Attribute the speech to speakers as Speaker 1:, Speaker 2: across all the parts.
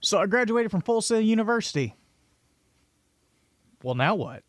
Speaker 1: So I graduated from Full Sail University. Well, now what?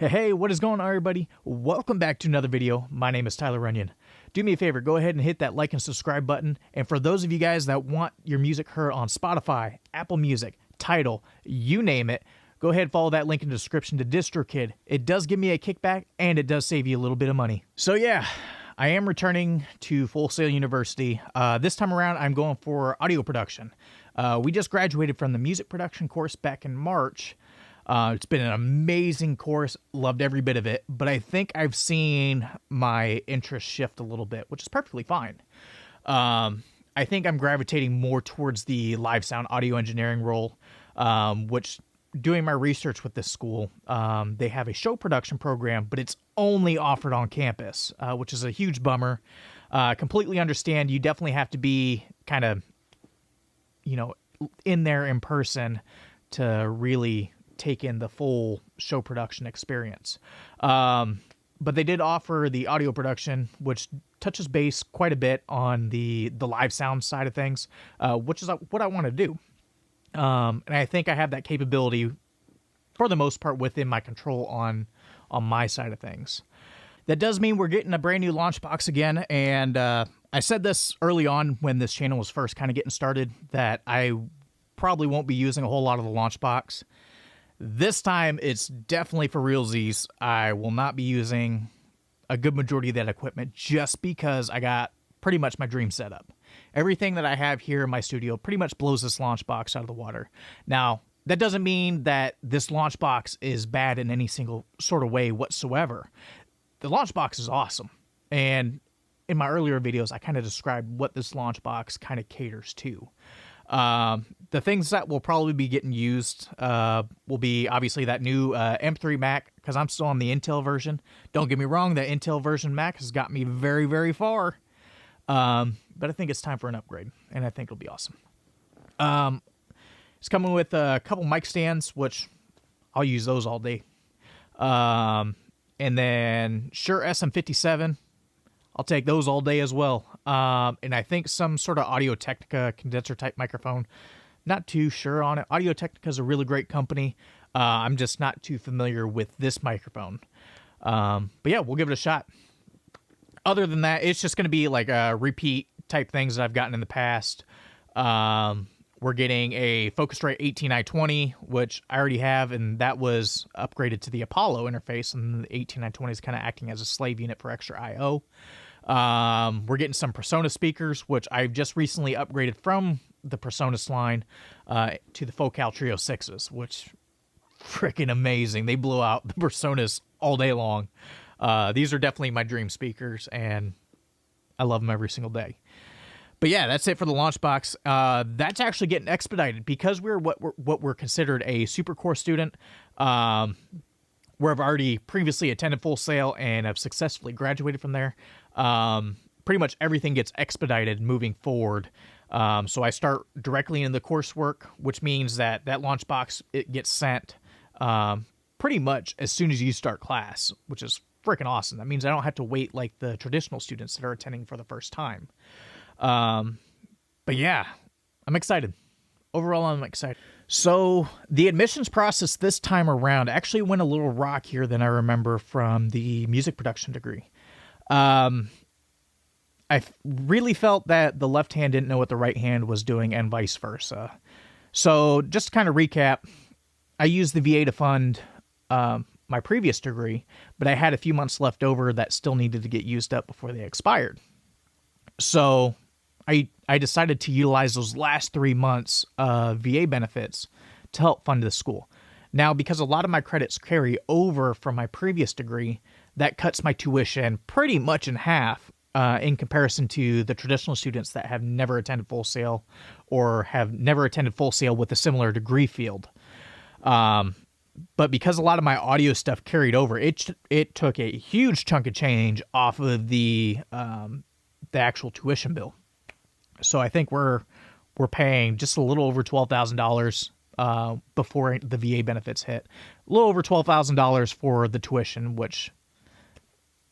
Speaker 1: Hey, what is going on, everybody? Welcome back to another video. My name is Tyler Runyon. Do me a favor, go ahead and hit that like and subscribe button. And for those of you guys that want your music heard on Spotify, Apple Music, Tidal, you name it, go ahead and follow that link in the description to DistroKid. It does give me a kickback, and it does save you a little bit of money. So yeah, I am returning to Full Sail University. This time around, I'm going for audio production. We just graduated from the music production course back in March. It's been an amazing course, loved every bit of it, but I think I've seen my interest shift a little bit, which is perfectly fine. I think I'm gravitating more towards the live sound audio engineering role, which, doing my research with this school, they have a show production program, but it's only offered on campus, which is a huge bummer. Completely understand, you definitely have to be kind of, in there in person to really take in the full show production experience. But they did offer the audio production, which touches base quite a bit on the live sound side of things, which is what I want to do. And I think I have that capability for the most part within my control on my side of things. That does mean we're getting a brand new launch box again. And I said this early on when this channel was first kind of getting started, that I probably won't be using a whole lot of the launch box. This time, it's definitely for realsies. I will not be using a good majority of that equipment just because I got pretty much my dream setup. Everything that I have here in my studio pretty much blows this launch box out of the water. Now, that doesn't mean that this launch box is bad in any single sort of way whatsoever. The launch box is awesome. And in my earlier videos, I kind of described what this launch box kind of caters to. The things that will probably be getting used will be obviously that new M3 Mac, because I'm still on the Intel version. Don't get me wrong, that Intel version Mac has got me very, very far. But I think it's time for an upgrade, and I think it'll be awesome. It's coming with a couple mic stands, which I'll use those all day. And then Shure SM57. I'll take those all day as well. And I think some sort of Audio-Technica condenser type microphone. Not too sure on it. Audio-Technica is a really great company. I'm just not too familiar with this microphone. But yeah, we'll give it a shot. Other than that, it's just going to be like repeat type things that I've gotten in the past. We're getting a Focusrite 18i20, which I already have, and that was upgraded to the Apollo interface, and the 18i20 is kind of acting as a slave unit for extra I/O. We're getting some PreSonus speakers, which I've just recently upgraded from the PreSonus line to the Focal Trio 6s, which freaking amazing. They blow out the PreSonus all day long. These are definitely my dream speakers, and I love them every single day. But yeah, that's it for the launch box. That's actually getting expedited because we're what we're considered a super core student. Where I've already previously attended Full Sail and have successfully graduated from there. Pretty much everything gets expedited moving forward. So I start directly in the coursework, which means that launch box, it gets sent pretty much as soon as you start class, which is freaking awesome. That means I don't have to wait like the traditional students that are attending for the first time. But yeah, I'm excited. Overall, I'm excited. So the admissions process this time around actually went a little rockier than I remember from the music production degree. I really felt that the left hand didn't know what the right hand was doing and vice versa. So just to kind of recap, I used the VA to fund my previous degree, but I had a few months left over that still needed to get used up before they expired. So I decided to utilize those last 3 months of VA benefits to help fund the school. Now, because a lot of my credits carry over from my previous degree, that cuts my tuition pretty much in half in comparison to the traditional students that have never attended Full Sail or have never attended Full Sail with a similar degree field. But because a lot of my audio stuff carried over, it took a huge chunk of change off of the actual tuition bill. So I think we're paying just a little over $12,000 before the VA benefits hit. A little over $12,000 for the tuition, which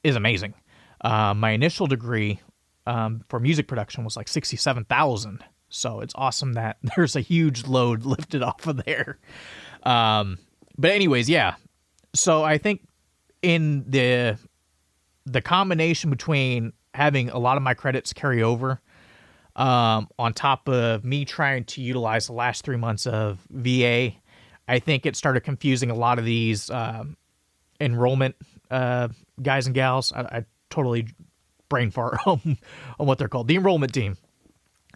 Speaker 1: is amazing. My initial degree for music production was like $67,000. So it's awesome that there's a huge load lifted off of there. But anyways, yeah. So I think in the combination between having a lot of my credits carry over, on top of me trying to utilize the last 3 months of VA, I think it started confusing a lot of these enrollment guys and gals. I totally brain fart on what they're called. The enrollment team.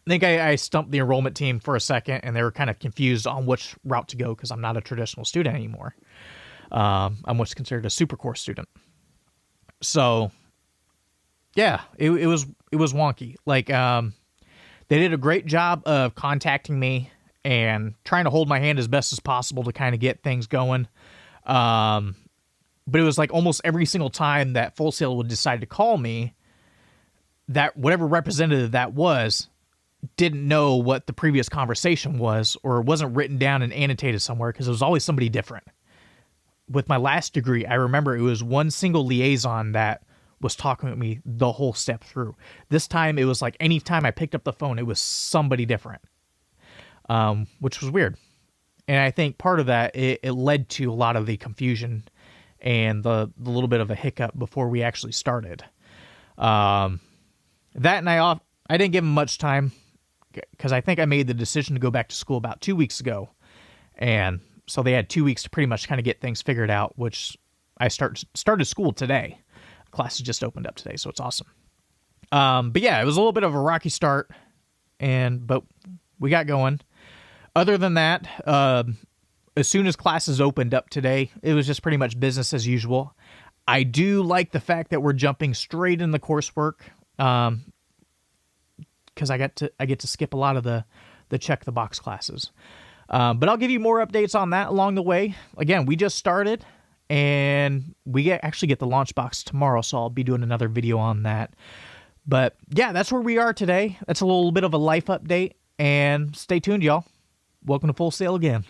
Speaker 1: I think I stumped the enrollment team for a second, and they were kind of confused on which route to go because I'm not a traditional student anymore. I'm what's considered a super course student. So, yeah, it was wonky. Like, they did a great job of contacting me and trying to hold my hand as best as possible to kind of get things going. But it was like almost every single time that Full Sail would decide to call me, that whatever representative that was didn't know what the previous conversation was, or wasn't written down and annotated somewhere because it was always somebody different. With my last degree, I remember it was one single liaison that was talking with me the whole step through. This time it was like anytime I picked up the phone, it was somebody different, which was weird. And I think part of that, it led to a lot of the confusion and the little bit of a hiccup before we actually started. That and I didn't give them much time because I think I made the decision to go back to school about 2 weeks ago. And so they had 2 weeks to pretty much kind of get things figured out, which I started school today. Classes just opened up today, so it's awesome. But yeah, it was a little bit of a rocky start, but we got going. Other than that, as soon as classes opened up today, it was just pretty much business as usual. I do like the fact that we're jumping straight in the coursework, because I get to skip a lot of the check the box classes. But I'll give you more updates on that along the way. Again, we just started, and we actually get the launch box tomorrow, so I'll be doing another video on that. But yeah, that's where we are today. That's a little bit of a life update, and stay tuned, y'all. Welcome to Full Sail again.